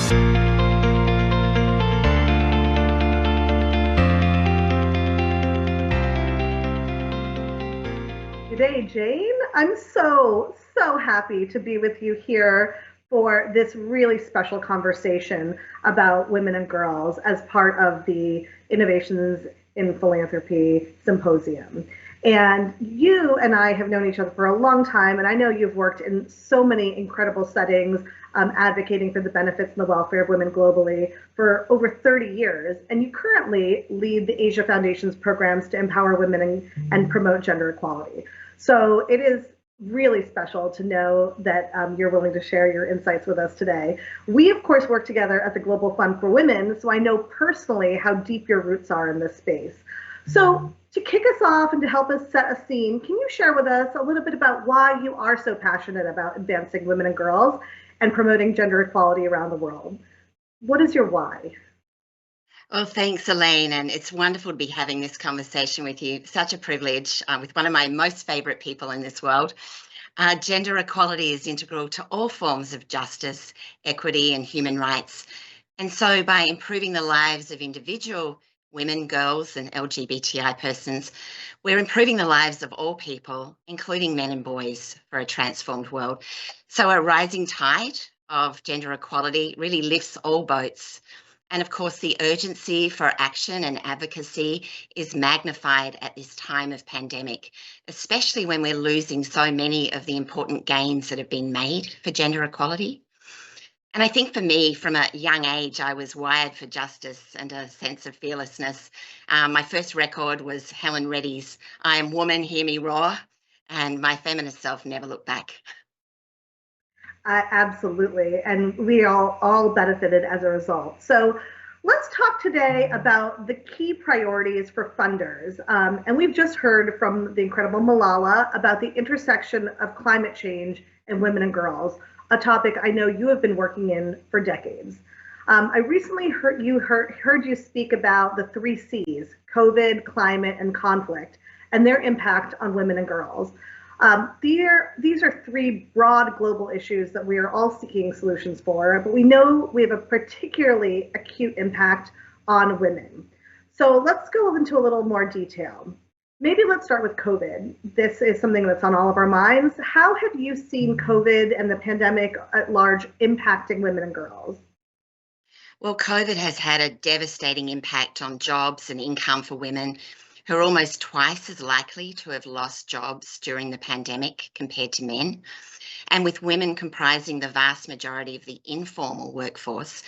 Today, Jane, I'm so happy to be with you here for this really special conversation about women and girls as part of the Innovations in Philanthropy Symposium. And you and I have known each other for a long time, and I know you've worked in so many incredible settings, advocating for the benefits and the welfare of women globally for over 30 years. And you currently lead the Asia Foundation's programs to empower women and promote gender equality. So it is really special to know that you're willing to share your insights with us today. We, of course, work together at the Global Fund for Women, so I know personally how deep your roots are in this space. So to kick us off and to help us set a scene, can you share with us a little bit about why you are so passionate about advancing women and girls and promoting gender equality around the world? What is your why? Well, thanks, Elaine, and it's wonderful to be having this conversation with you. Such a privilege with one of my most favourite people in this world. Gender equality is integral to all forms of justice, equity and human rights. And so by improving the lives of individual women, girls and LGBTI persons, we're improving the lives of all people, including men and boys, for a transformed world. So a rising tide of gender equality really lifts all boats. And of course, the urgency for action and advocacy is magnified at this time of pandemic, especially when we're losing so many of the important gains that have been made for gender equality. And I think for me, from a young age, I was wired for justice and a sense of fearlessness. My first record was Helen Reddy's "I Am Woman, Hear Me Roar," and my feminist self never looked back. Absolutely, and we all benefited as a result. So let's talk today about the key priorities for funders. And we've just heard from the incredible Malala about the intersection of climate change and women and girls, a topic I know you have been working in for decades. I recently heard you speak about the 3 Cs: COVID, climate, and conflict, and their impact on women and girls. These are 3 broad global issues that we are all seeking solutions for, but we know we have a particularly acute impact on women. So let's go into a little more detail. Maybe let's start with COVID. This is something that's on all of our minds. How have you seen COVID and the pandemic at large impacting women and girls? Well, COVID has had a devastating impact on jobs and income for women, who are almost twice as likely to have lost jobs during the pandemic compared to men. And with women comprising the vast majority of the informal workforce,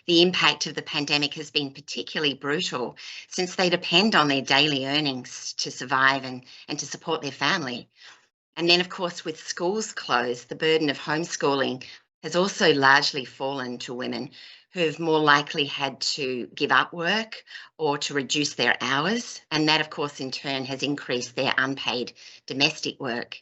the impact of the pandemic has been particularly brutal, since they depend on their daily earnings to survive and to support their family. And then, of course, with schools closed, the burden of homeschooling has also largely fallen to women, who've more likely had to give up work or to reduce their hours. And that, of course, in turn has increased their unpaid domestic work.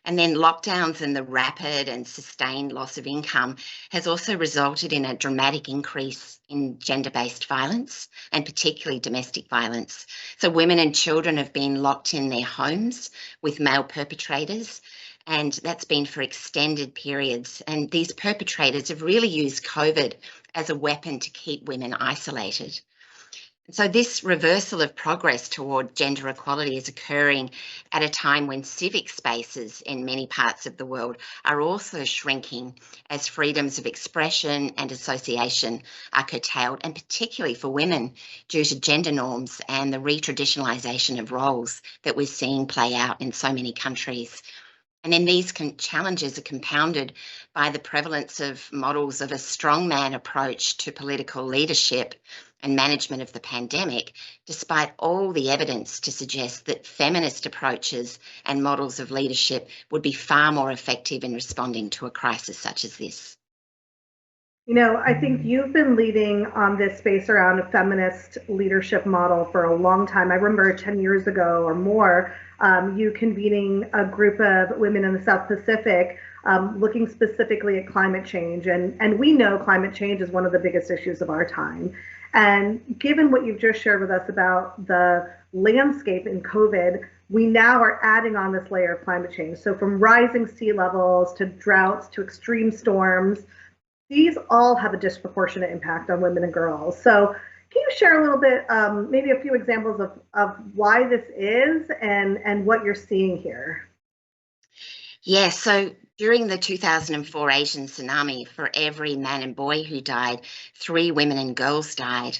And then lockdowns and the rapid and sustained loss of income has also resulted in a dramatic increase in gender-based violence, and particularly domestic violence. So women and children have been locked in their homes with male perpetrators, and that's been for extended periods. And these perpetrators have really used COVID as a weapon to keep women isolated. So this reversal of progress toward gender equality is occurring at a time when civic spaces in many parts of the world are also shrinking as freedoms of expression and association are curtailed, and particularly for women due to gender norms and the retraditionalisation of roles that we're seeing play out in so many countries. And then these challenges are compounded by the prevalence of models of a strongman approach to political leadership and management of the pandemic, despite all the evidence to suggest that feminist approaches and models of leadership would be far more effective in responding to a crisis such as this. You know, I think you've been leading on this space around a feminist leadership model for a long time. I remember 10 years ago or more, you convening a group of women in the South Pacific looking specifically at climate change. And we know climate change is one of the biggest issues of our time. And given what you've just shared with us about the landscape in COVID, we now are adding on this layer of climate change. So from rising sea levels to droughts to extreme storms, these all have a disproportionate impact on women and girls. So can you share a little bit, maybe a few examples of why this is and what you're seeing here? Yeah, so during the 2004 Asian tsunami, for every man and boy who died, 3 women and girls died.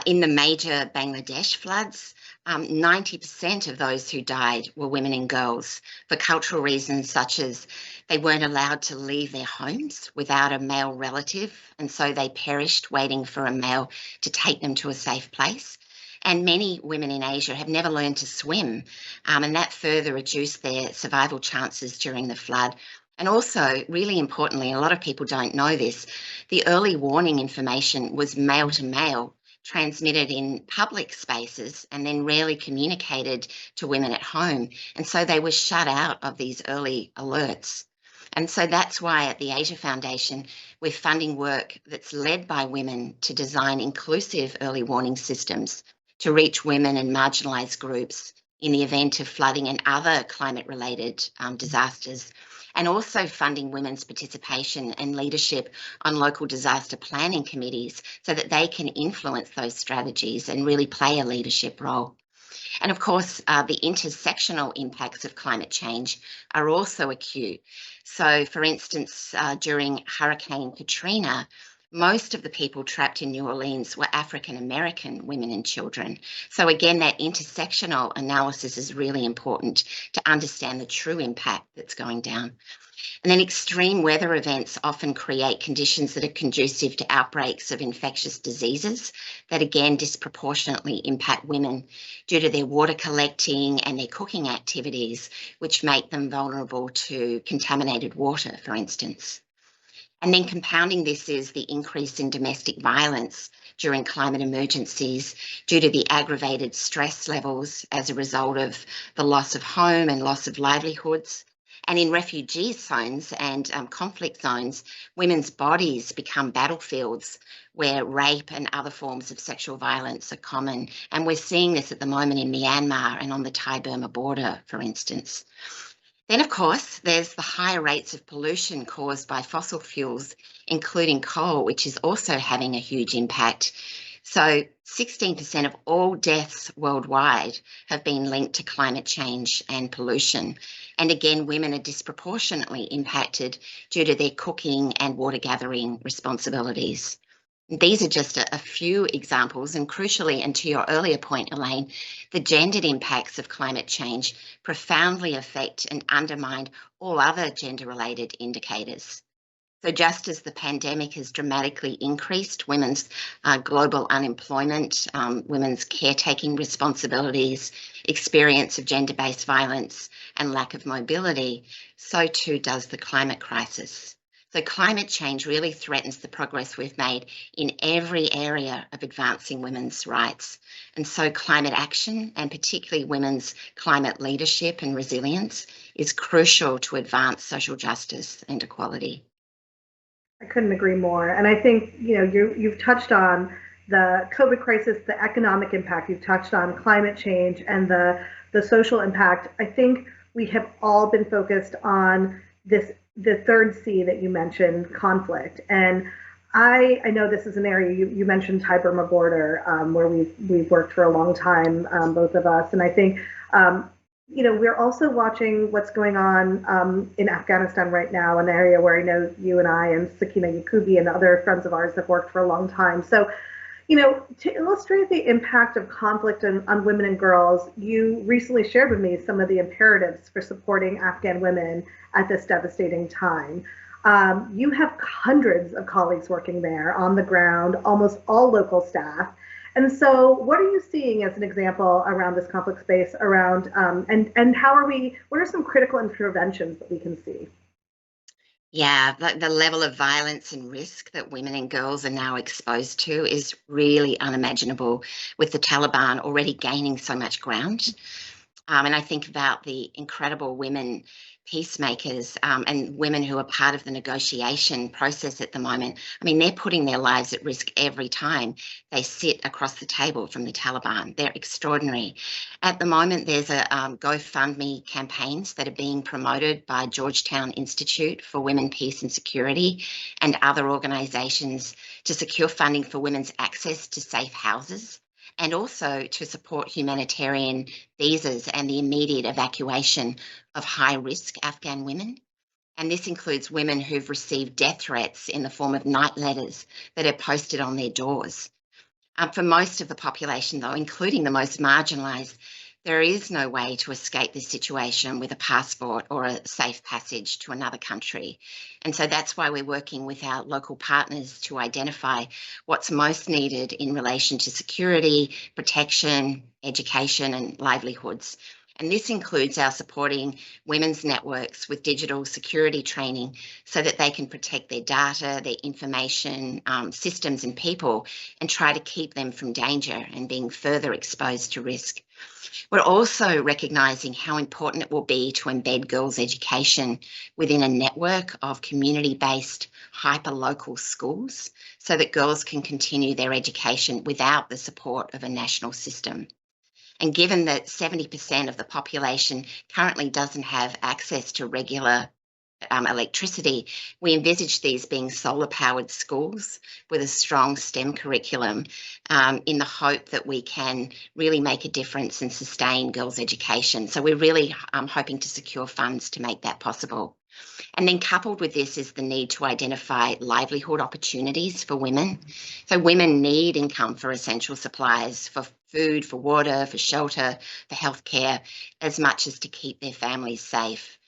In the major Bangladesh floods, 90% of those who died were women and girls for cultural reasons such as they weren't allowed to leave their homes without a male relative, and so they perished waiting for a male to take them to a safe place. And many women in Asia have never learned to swim, and that further reduced their survival chances during the flood. And also, really importantly, a lot of people don't know this, the early warning information was male to male, transmitted in public spaces, and then rarely communicated to women at home. And so they were shut out of these early alerts. And so that's why at the Asia Foundation, we're funding work that's led by women to design inclusive early warning systems to reach women and marginalised groups in the event of flooding and other climate-related disasters, and also funding women's participation and leadership on local disaster planning committees so that they can influence those strategies and really play a leadership role. And of course, the intersectional impacts of climate change are also acute. So, for instance, during Hurricane Katrina, most of the people trapped in New Orleans were African American women and children. So, again, that intersectional analysis is really important to understand the true impact that's going down. And then extreme weather events often create conditions that are conducive to outbreaks of infectious diseases that again disproportionately impact women due to their water collecting and their cooking activities, which make them vulnerable to contaminated water, for instance. And then compounding this is the increase in domestic violence during climate emergencies due to the aggravated stress levels as a result of the loss of home and loss of livelihoods. And in refugee zones and conflict zones, women's bodies become battlefields where rape and other forms of sexual violence are common. And we're seeing this at the moment in Myanmar and on the Thai-Burma border, for instance. Then, of course, there's the higher rates of pollution caused by fossil fuels, including coal, which is also having a huge impact. So 16% of all deaths worldwide have been linked to climate change and pollution. And again, women are disproportionately impacted due to their cooking and water gathering responsibilities. These are just a few examples, and crucially, and to your earlier point, Elaine, the gendered impacts of climate change profoundly affect and undermine all other gender-related indicators. So just as the pandemic has dramatically increased women's global unemployment, women's caretaking responsibilities, experience of gender-based violence, and lack of mobility, so too does the climate crisis. So climate change really threatens the progress we've made in every area of advancing women's rights. And so climate action, and particularly women's climate leadership and resilience, is crucial to advance social justice and equality. I couldn't agree more. And I think, you've touched on the COVID crisis, the economic impact, you've touched on climate change and the social impact. I think we have all been focused on the third C that you mentioned, conflict. And I know this is an area you mentioned, Thai Burma border, where we've worked for a long time, both of us. And I think we're also watching what's going on in Afghanistan right now, an area where I know you and I and Sakina Yakubi and other friends of ours have worked for a long time. So, to illustrate the impact of conflict on women and girls, you recently shared with me some of the imperatives for supporting Afghan women at this devastating time. You have hundreds of colleagues working there on the ground, almost all local staff. And so what are you seeing as an example around this conflict space around, and what are some critical interventions that we can see? Yeah, the level of violence and risk that women and girls are now exposed to is really unimaginable, with the Taliban already gaining so much ground. And I think about the incredible women peacemakers and women who are part of the negotiation process at the moment. I mean, they're putting their lives at risk every time they sit across the table from the Taliban. They're extraordinary. At the moment, there's a GoFundMe campaigns that are being promoted by Georgetown Institute for Women, Peace and Security and other organisations to secure funding for women's access to safe houses, and also to support humanitarian visas and the immediate evacuation of high-risk Afghan women. And this includes women who've received death threats in the form of night letters that are posted on their doors. For most of the population, though, including the most marginalised, there is no way to escape this situation with a passport or a safe passage to another country. And so that's why we're working with our local partners to identify what's most needed in relation to security, protection, education and livelihoods. And this includes our supporting women's networks with digital security training so that they can protect their data, their information, systems and people, and try to keep them from danger and being further exposed to risk. We're also recognising how important it will be to embed girls' education within a network of community-based hyper-local schools so that girls can continue their education without the support of a national system. And given that 70% of the population currently doesn't have access to regular electricity, we envisage these being solar-powered schools with a strong STEM curriculum in the hope that we can really make a difference and sustain girls' education. So we're really hoping to secure funds to make that possible. And then coupled with this is the need to identify livelihood opportunities for women. So women need income for essential supplies, for food, for water, for shelter, for healthcare, as much as to keep their families safe.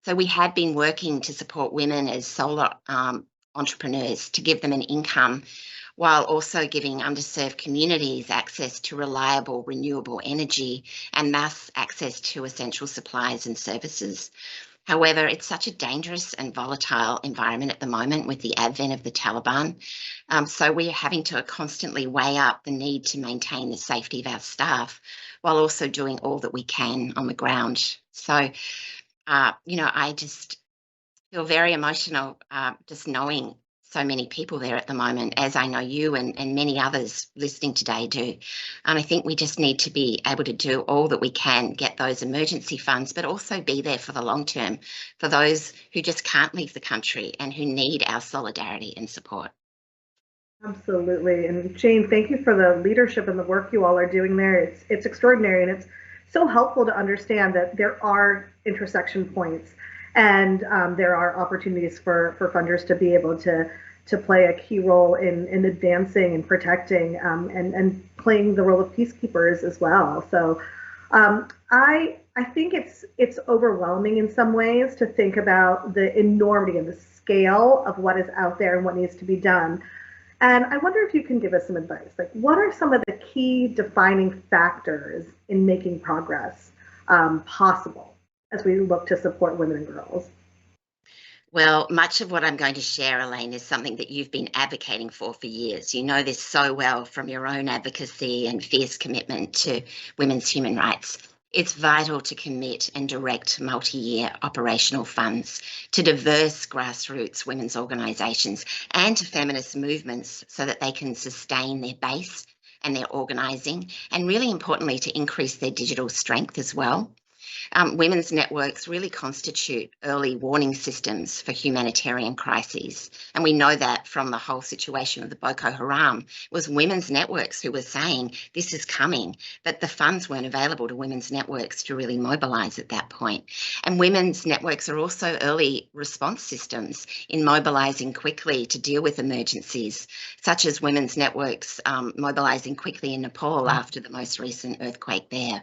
So we have been working to support women as solar entrepreneurs to give them an income while also giving underserved communities access to reliable renewable energy and thus access to essential supplies and services. However, it's such a dangerous and volatile environment at the moment with the advent of the Taliban. So we're having to constantly weigh up the need to maintain the safety of our staff while also doing all that we can on the ground. So, I just feel very emotional just knowing so many people there at the moment, as I know you and many others listening today do. And I think we just need to be able to do all that we can, get those emergency funds, but also be there for the long term for those who just can't leave the country and who need our solidarity and support. Absolutely. And Jane, thank you for the leadership and the work you all are doing there. It's extraordinary, and it's so helpful to understand that there are intersection points, and there are opportunities for funders to be able to play a key role in advancing and protecting and playing the role of peacekeepers as well. So I think it's overwhelming in some ways to think about the enormity and the scale of what is out there and what needs to be done. And I wonder if you can give us some advice. Like, what are some of the key defining factors in making progress possible as we look to support women and girls? Well, much of what I'm going to share, Elaine, is something that you've been advocating for years. You know this so well from your own advocacy and fierce commitment to women's human rights. It's vital to commit and direct multi-year operational funds to diverse grassroots women's organisations and to feminist movements so that they can sustain their base and their organising, and really importantly, to increase their digital strength as well. Women's networks really constitute early warning systems for humanitarian crises. And we know that from the whole situation of the Boko Haram. It was women's networks who were saying this is coming, but the funds weren't available to women's networks to really mobilise at that point. And women's networks are also early response systems in mobilising quickly to deal with emergencies, such as women's networks mobilising quickly in Nepal after the most recent earthquake there.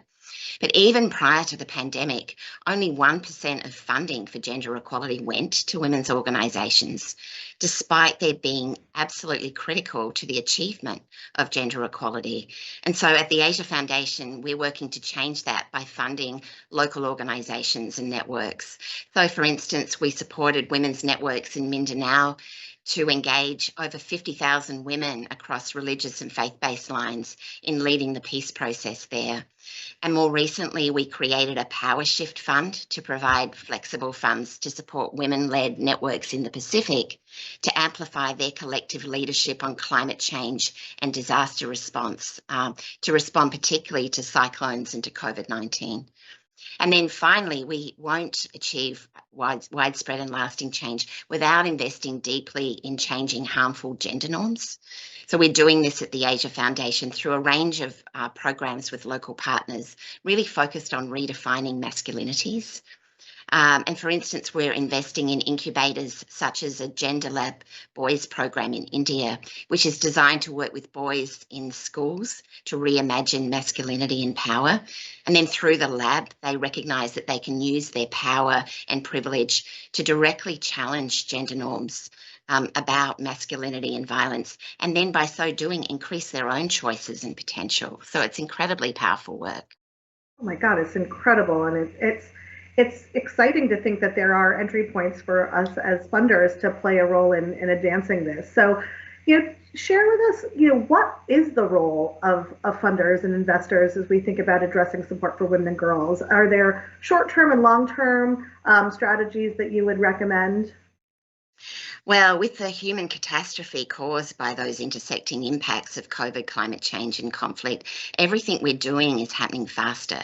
But even prior to the pandemic, only 1% of funding for gender equality went to women's organisations, despite their being absolutely critical to the achievement of gender equality. And so at the Asia Foundation, we're working to change that by funding local organisations and networks. So, for instance, we supported women's networks in Mindanao to engage over 50,000 women across religious and faith-based lines in leading the peace process there. And more recently, we created a Power Shift Fund to provide flexible funds to support women-led networks in the Pacific to amplify their collective leadership on climate change and disaster response, to respond particularly to cyclones and to COVID-19. And then finally, we won't achieve widespread and lasting change without investing deeply in changing harmful gender norms. So we're doing this at the Asia Foundation through a range of programs with local partners, really focused on redefining masculinities. And for instance, we're investing in incubators such as a Gender Lab Boys program in India, which is designed to work with boys in schools to reimagine masculinity and power. And then through the lab, they recognise that they can use their power and privilege to directly challenge gender norms about masculinity and violence, and then by so doing, increase their own choices and potential. So it's incredibly powerful work. Oh my God, it's incredible, and it's exciting to think that there are entry points for us as funders to play a role in advancing this. So, share with us, what is the role of funders and investors as we think about addressing support for women and girls? Are there short-term and long-term strategies that you would recommend? Well, with the human catastrophe caused by those intersecting impacts of COVID, climate change, and conflict, everything we're doing is happening faster.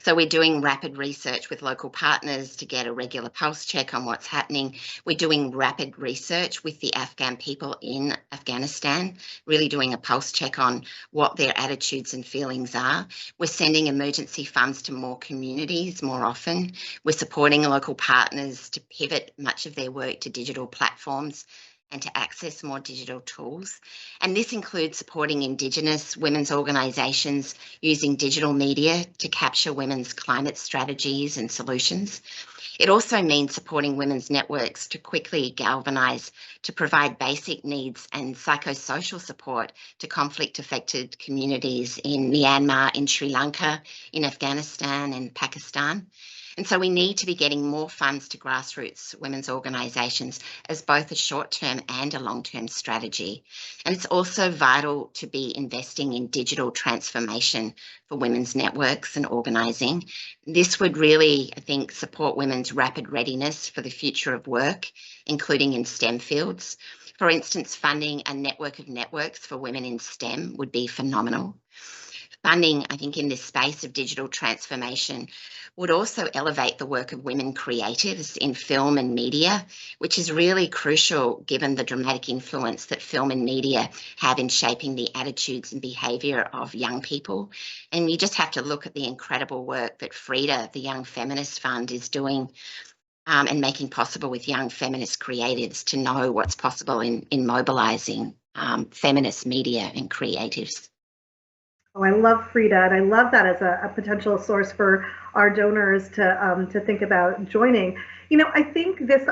So we're doing rapid research with local partners to get a regular pulse check on what's happening. We're doing rapid research with the Afghan people in Afghanistan, really doing a pulse check on what their attitudes and feelings are. We're sending emergency funds to more communities more often. We're supporting local partners to pivot much of their work to digital platforms and to access more digital tools. And this includes supporting Indigenous women's organisations using digital media to capture women's climate strategies and solutions. It also means supporting women's networks to quickly galvanise, to provide basic needs and psychosocial support to conflict-affected communities in Myanmar, in Sri Lanka, in Afghanistan and Pakistan. And so we need to be getting more funds to grassroots women's organisations as both a short-term and a long-term strategy. And it's also vital to be investing in digital transformation for women's networks and organising. This would really, I think, support women's rapid readiness for the future of work, including in STEM fields. For instance, funding a network of networks for women in STEM would be phenomenal. Funding, I think, in this space of digital transformation would also elevate the work of women creatives in film and media, which is really crucial given the dramatic influence that film and media have in shaping the attitudes and behaviour of young people. And you just have to look at the incredible work that Frida, the Young Feminist Fund, is doing and making possible with young feminist creatives to know what's possible in mobilising feminist media and creatives. Oh, I love Frida, and I love that as a potential source for our donors to think about joining. I think this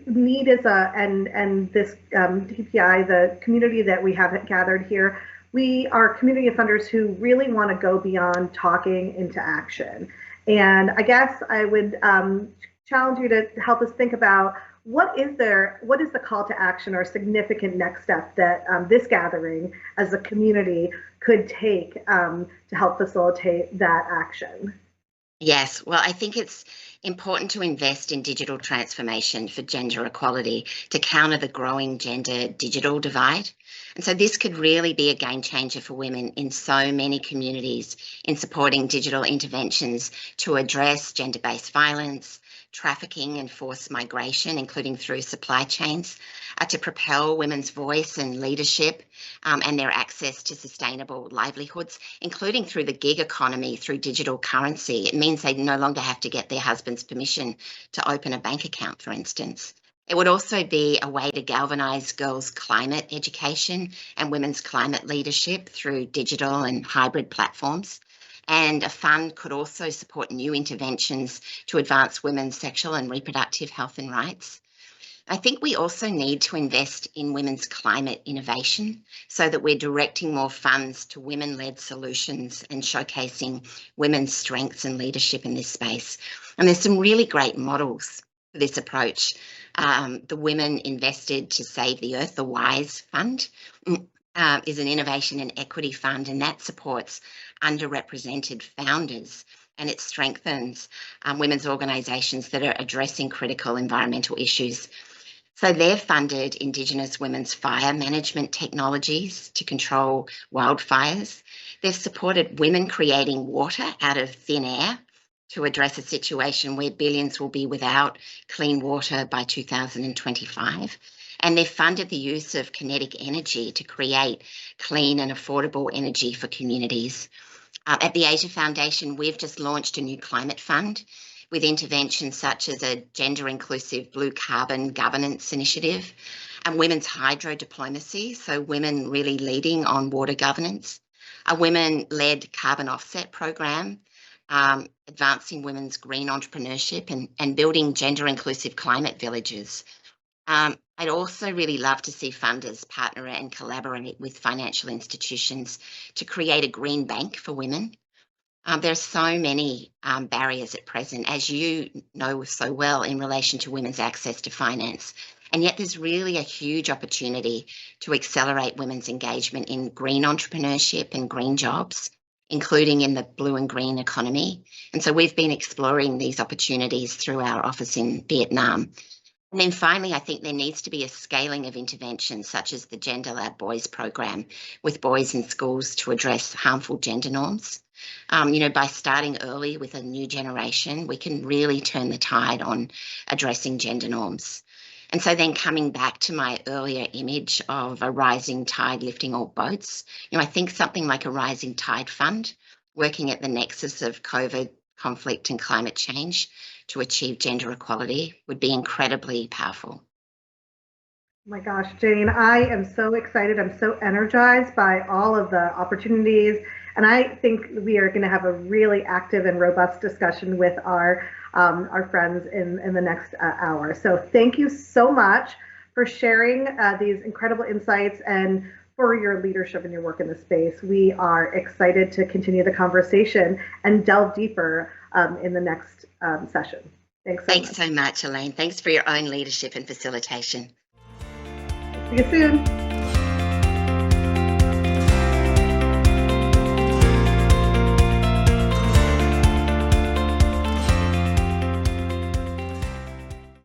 need is and this DPI, the community that we have gathered here, we are community of funders who really want to go beyond talking into action. And I guess I would challenge you to help us think about what is the call to action or significant next step that this gathering as a community could take to help facilitate that action? Yes, well, I think it's important to invest in digital transformation for gender equality to counter the growing gender digital divide. And so this could really be a game changer for women in so many communities in supporting digital interventions to address gender-based violence, trafficking and forced migration, including through supply chains, to propel women's voice and leadership and their access to sustainable livelihoods, including through the gig economy, through digital currency. It means they no longer have to get their husband's permission to open a bank account, for instance. It would also be a way to galvanise girls' climate education and women's climate leadership through digital and hybrid platforms. And a fund could also support new interventions to advance women's sexual and reproductive health and rights. I think we also need to invest in women's climate innovation so that we're directing more funds to women-led solutions and showcasing women's strengths and leadership in this space. And there's some really great models for this approach. The Women Invested to Save the Earth, the WISE Fund, is an innovation and equity fund, and that supports underrepresented founders, and it strengthens women's organisations that are addressing critical environmental issues. So they've funded Indigenous women's fire management technologies to control wildfires. They've supported women creating water out of thin air to address a situation where billions will be without clean water by 2025. And they've funded the use of kinetic energy to create clean and affordable energy for communities. At the Asia Foundation, we've just launched a new climate fund with interventions such as a gender-inclusive blue carbon governance initiative and women's hydro diplomacy, so women really leading on water governance, a women-led carbon offset program, advancing women's green entrepreneurship and building gender-inclusive climate villages. I'd also really love to see funders partner and collaborate with financial institutions to create a green bank for women. There are so many barriers at present, as you know so well, in relation to women's access to finance. And yet there's really a huge opportunity to accelerate women's engagement in green entrepreneurship and green jobs, including in the blue and green economy. And so we've been exploring these opportunities through our office in Vietnam. And then finally, I think there needs to be a scaling of interventions such as the Gender Lab Boys program with boys in schools to address harmful gender norms. By starting early with a new generation, we can really turn the tide on addressing gender norms. And so then coming back to my earlier image of a rising tide lifting all boats, I think something like a rising tide fund working at the nexus of COVID, conflict and climate change to achieve gender equality would be incredibly powerful. Oh my gosh, Jane, I am so excited. I'm so energized by all of the opportunities. And I think we are going to have a really active and robust discussion with our friends in the next hour. So thank you so much for sharing these incredible insights and for your leadership and your work in the space. We are excited to continue the conversation and delve deeper in the next session. Thanks so much, Elaine. Thanks for your own leadership and facilitation. See you soon.